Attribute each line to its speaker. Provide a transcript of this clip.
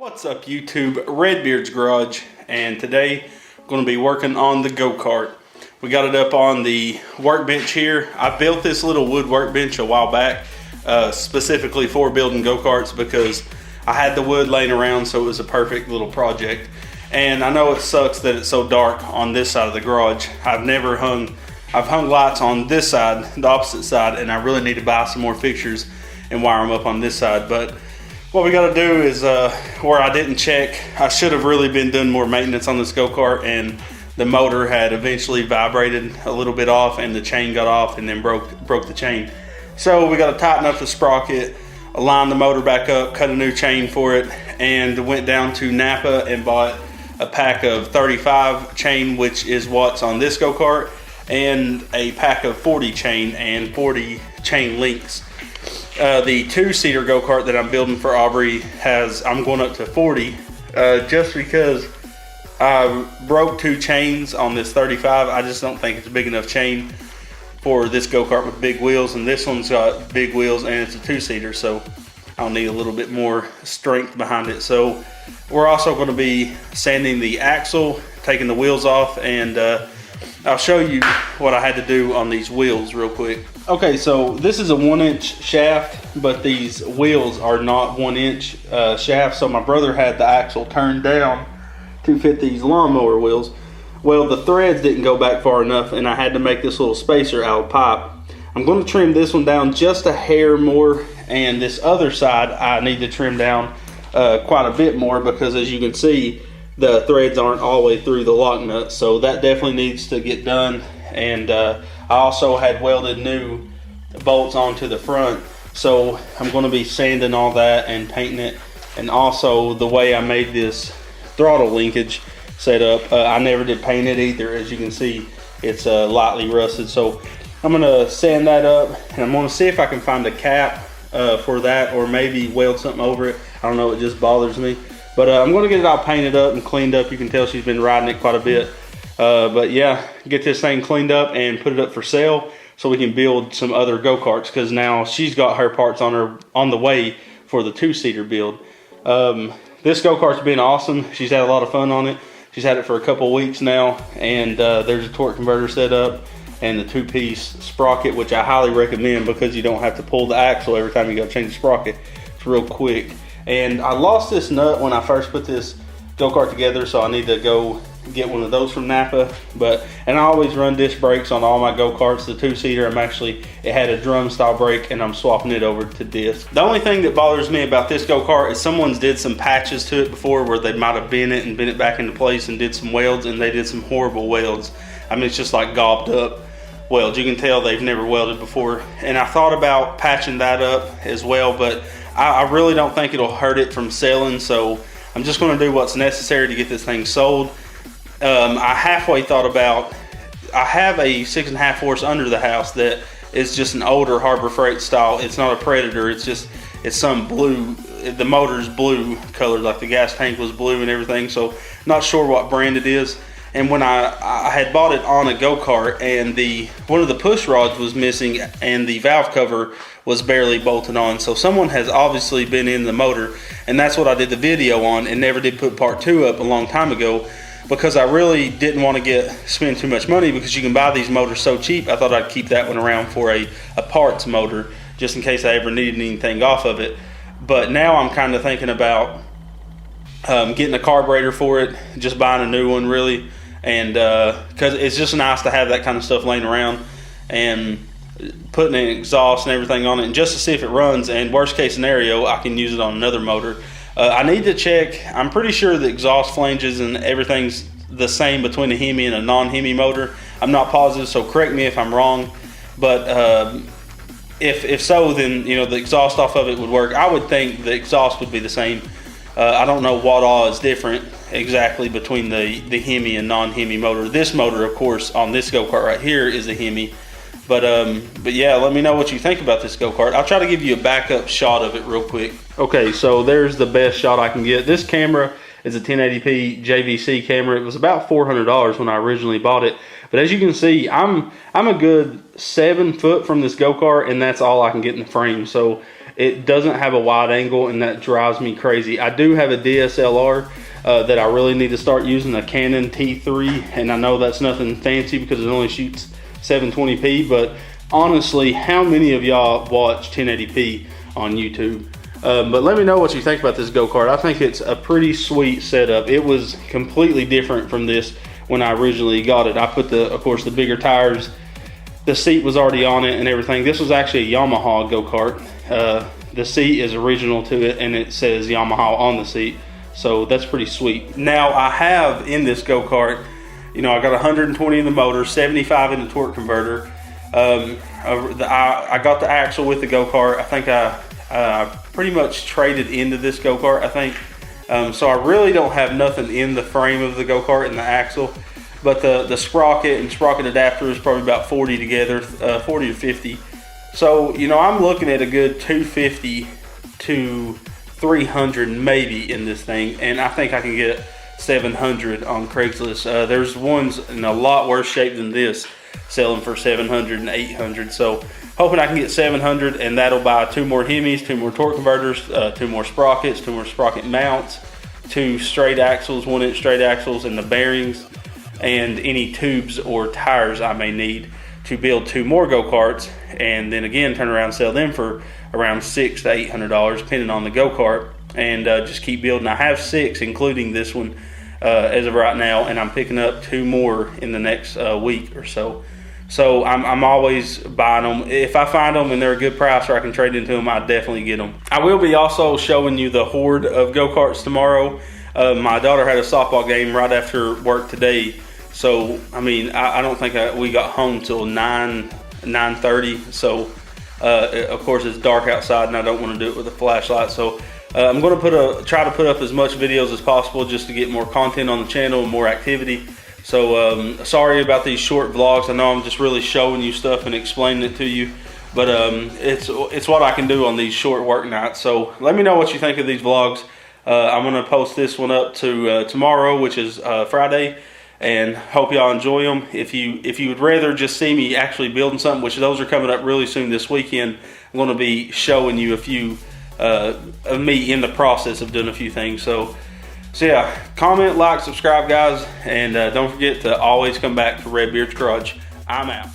Speaker 1: What's up YouTube? Redbeard's Garage, and today I'm going to be working on the go-kart. We got it up on the workbench here. I built this little wood workbench a while back specifically for building go-karts because I had the wood laying around, so it was a perfect little project. And I know it sucks that it's so dark on this side of the garage. I've hung lights on this side, the opposite side, and I really need to buy some more fixtures and wire them up on this side. But what we got to do is, where I didn't check, I should have really been doing more maintenance on this go-kart, and the motor had eventually vibrated a little bit off and the chain got off and then broke the chain. So we got to tighten up the sprocket, align the motor back up, cut a new chain for it, and went down to Napa and bought a pack of 35 chain, which is what's on this go-kart, and a pack of 40 chain and 40 chain links. The two-seater go-kart that I'm building for Aubrey I'm going up to 40 just because I broke two chains on this 35. I just don't think it's a big enough chain for this go-kart with big wheels, and this one's got big wheels and it's a two-seater, so I'll need a little bit more strength behind it. So we're also going to be sanding the axle, taking the wheels off, and I'll show you what I had to do on these wheels real quick. Okay, so this is a 1-inch shaft, but these wheels are not 1-inch shafts. So my brother had the axle turned down to fit these lawnmower wheels. Well, the threads didn't go back far enough, and I had to make this little spacer out of pipe. I'm going to trim this one down just a hair more, and this other side I need to trim down quite a bit more because, as you can see, the threads aren't all the way through the lock nut, so that definitely needs to get done. And I also had welded new bolts onto the front, so I'm going to be sanding all that and painting it. And also the way I made this throttle linkage set up, I never did paint it either. As you can see, it's lightly rusted, so I'm going to sand that up, and I'm going to see if I can find a cap for that, or maybe weld something over it. I don't know, it just bothers me. But I'm going to get it all painted up and cleaned up. You can tell she's been riding it quite a bit. But yeah, get this thing cleaned up and put it up for sale so we can build some other go-karts, because now she's got her parts on the way for the two-seater build. This go-kart's been awesome. She's had a lot of fun on it. She's had it for a couple of weeks now, and there's a torque converter set up and the two-piece sprocket, which I highly recommend because you don't have to pull the axle every time you go change the sprocket. It's real quick. And I lost this nut when I first put this go-kart together, so I need to go get one of those from Napa. And I always run disc brakes on all my go-karts. The two-seater, it had a drum style brake, and I'm swapping it over to disc. The only thing that bothers me about this go-kart is someone's did some patches to it before where they might have bent it back into place and did some welds, and they did some horrible welds. I mean, it's just like gobbed up welds. You can tell they've never welded before. And I thought about patching that up as well, but I really don't think it'll hurt it from selling, so I'm just going to do what's necessary to get this thing sold. I halfway thought about, I have a 6.5 horse under the house that is just an older Harbor Freight style. It's not a Predator, it's some blue, the motor's blue colored, like the gas tank was blue and everything, so not sure what brand it is. And when I had bought it on a go-kart, and one of the push rods was missing and the valve cover was barely bolted on. So someone has obviously been in the motor, and that's what I did the video on and never did put part 2 up a long time ago, because I really didn't want to spend too much money, because you can buy these motors so cheap. I thought I'd keep that one around for a parts motor just in case I ever needed anything off of it. But now I'm kind of thinking about getting a carburetor for it, just buying a new one really. And because it's just nice to have that kind of stuff laying around, and putting an exhaust and everything on it, and just to see if it runs, and worst case scenario I can use it on another motor. I need to check. I'm pretty sure the exhaust flanges and everything's the same between a Hemi and a non-Hemi motor. I'm not positive, so correct me if I'm wrong, but if so, then the exhaust off of it would work. I would think the exhaust would be the same. I don't know what all is different exactly between the Hemi and non-Hemi motor. This motor, of course, on this go-kart right here is a Hemi. But yeah, let me know what you think about this go-kart. I'll try to give you a backup shot of it real quick. Okay, so there's the best shot I can get. This camera is a 1080p JVC camera. It was about $400 when I originally bought it. But as you can see, I'm a good 7 foot from this go-kart, and that's all I can get in the frame. So it doesn't have a wide angle, and that drives me crazy. I do have a DSLR that I really need to start using, a Canon T3, and I know that's nothing fancy because it only shoots 720p, but honestly, how many of y'all watch 1080p on YouTube? But let me know what you think about this go-kart. I think it's a pretty sweet setup. It was completely different from this when I originally got it. I put of course, the bigger tires. The seat was already on it and everything. This was actually a Yamaha go-kart. The seat is original to it, and it says Yamaha on the seat. So that's pretty sweet. Now I have in this go-kart, you know, I got 120 in the motor, 75 in the torque converter. I got the axle with the go-kart. I think I pretty much traded into this go-kart, I think. So I really don't have nothing in the frame of the go-kart and the axle. But the sprocket and sprocket adapter is probably about 40 together, 40 to 50. So, you know, I'm looking at a good 250 to 300 maybe in this thing. And I think I can get 700 on Craigslist. There's ones in a lot worse shape than this selling for 700 and 800. So hoping I can get 700, and that'll buy 2 more Hemis, 2 more torque converters, 2 more sprockets, 2 more sprocket mounts, 2 straight axles, 1-inch straight axles, and the bearings, and any tubes or tires I may need to build 2 more go-karts, and then again turn around and sell them for around $600 to $800 depending on the go-kart, and just keep building. I have 6 including this one as of right now, and I'm picking up 2 more in the next week or so. So I'm always buying them. If I find them and they're a good price or I can trade into them, I definitely get them. I will be also showing you the horde of go-karts tomorrow. My daughter had a softball game right after work today. So, I mean, I don't think we got home till 9:30. So, of course, it's dark outside and I don't want to do it with a flashlight. So, I'm going to try to put up as much videos as possible just to get more content on the channel and more activity. So, sorry about these short vlogs. I know I'm just really showing you stuff and explaining it to you. But it's what I can do on these short work nights. So, let me know what you think of these vlogs. I'm going to post this one up to tomorrow, which is Friday. And hope y'all enjoy them. If you would rather just see me actually building something, which those are coming up really soon this weekend, I'm going to be showing you a few of me in the process of doing a few things. So yeah, comment, like, subscribe, guys, and don't forget to always come back to Redbeard's Garage. I'm out.